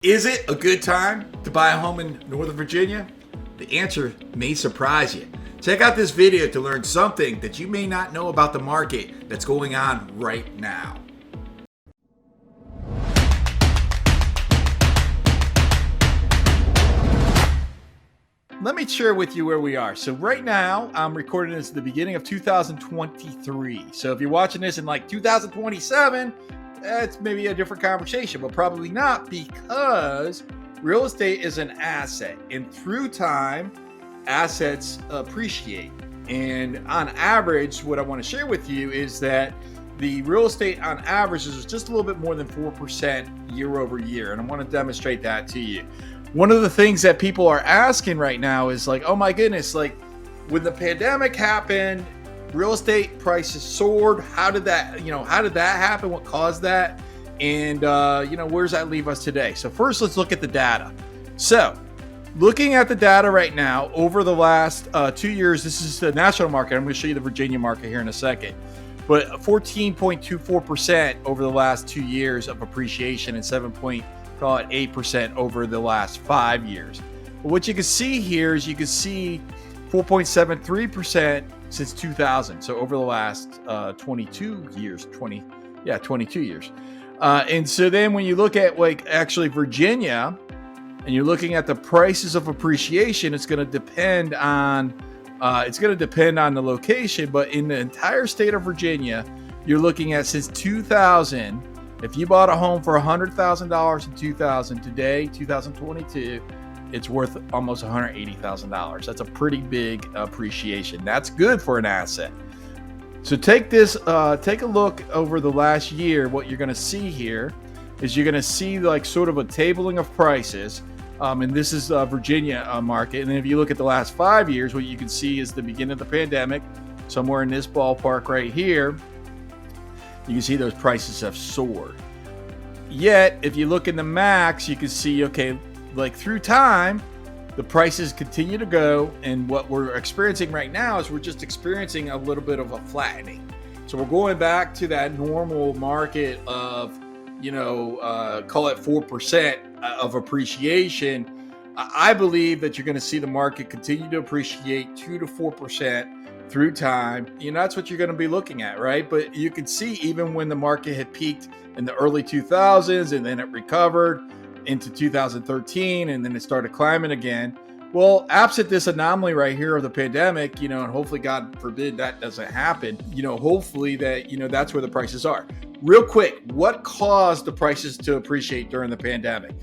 Is it a good time to buy a home in Northern Virginia? The answer may surprise you. Check out this video to learn something that you may not know about the market that's going on right now. Let me share with you where we are. So right now, I'm recording this at the beginning of 2023. So if you're watching this in like 2027, that's maybe a different conversation, but probably not, because real estate is an asset, and through time, assets appreciate. And on average, what I want to share with you is that the real estate on average is just a little bit more than 4% year over year. And I want to demonstrate that to you. One of the things that people are asking right now is like, oh my goodness, like when the pandemic happened, real estate prices soared. How did that happen? What caused that? And, where does that leave us today? So first, let's look at the data. So looking at the data right now, over the last 2 years, this is the national market. I'm going to show you the Virginia market here in a second. But 14.24% over the last 2 years of appreciation and 7.8% over the last 5 years. But what you can see here is you can see 4.73% since 2000. So over the last 22 years. And so then when you look at like actually Virginia, and you're looking at the prices of appreciation, it's going to depend on the location. But in the entire state of Virginia, you're looking at since 2000. If you bought a home for $100,000 in 2000, today, 2022, it's worth almost $180,000. That's a pretty big appreciation. That's good for an asset. So take a look over the last year. What you're going to see here is you're going to see like sort of a tabling of prices. And this is Virginia market. And then if you look at the last 5 years, what you can see is the beginning of the pandemic, somewhere in this ballpark right here. You can see those prices have soared. Yet, if you look in the max, you can see, okay, like through time, the prices continue to go. And what we're experiencing right now is we're just experiencing a little bit of a flattening. So we're going back to that normal market of, call it 4% of appreciation. I believe that you're going to see the market continue to appreciate 2 to 4% through time. That's what you're going to be looking at, right? But you can see even when the market had peaked in the early 2000s and then it recovered into 2013 and then it started climbing again. Well, absent this anomaly right here of the pandemic, and hopefully God forbid that doesn't happen, hopefully that, that's where the prices are. Real quick, what caused the prices to appreciate during the pandemic?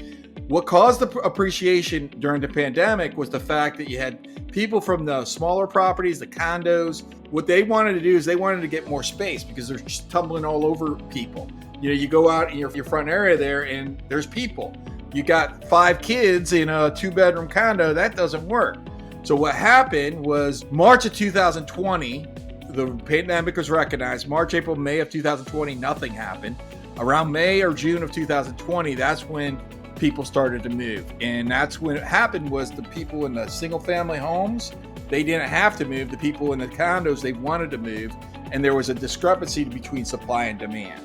What caused the appreciation during the pandemic was the fact that you had people from the smaller properties, the condos. What they wanted to do is they wanted to get more space because they're just tumbling all over people. You go out in your front area there and there's people. You got 5 kids in a 2-bedroom condo. That doesn't work. So what happened was March of 2020, the pandemic was recognized. March, April, May of 2020, nothing happened. Around May or June of 2020, that's when people started to move. And that's when it happened was the people in the single family homes, they didn't have to move. The people in the condos, they wanted to move. And there was a discrepancy between supply and demand.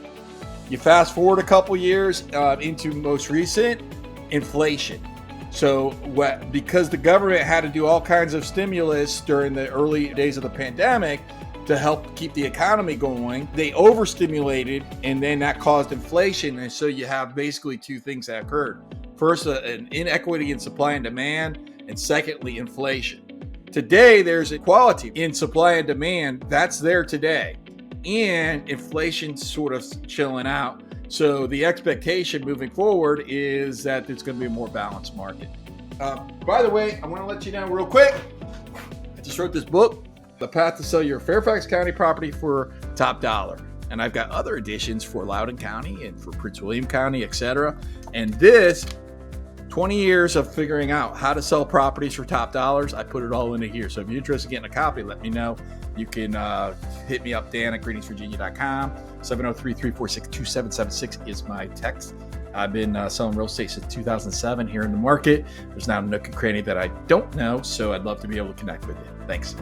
You fast forward a couple years into most recent, inflation. So because the government had to do all kinds of stimulus during the early days of the pandemic to help keep the economy going, they overstimulated, and then that caused inflation. And so you have basically 2 things that occurred. First, an inequity in supply and demand, and secondly, inflation. Today, there's equality in supply and demand. That's there today. And inflation's sort of chilling out. So the expectation moving forward is that there's going to be a more balanced market. By the way, I want to let you know real quick, I just wrote this book, The Path to Sell Your Fairfax County Property for Top Dollar. And I've got other editions for Loudoun County and for Prince William County, etc. And this 20 years of figuring out how to sell properties for top dollars, I put it all into here. So if you're interested in getting a copy, let me know. You can hit me up, Dan at greetingsvirginia.com. 703-346-2776 is my text. I've been selling real estate since 2007 here in the market. There's not a nook and cranny that I don't know, so I'd love to be able to connect with you. Thanks.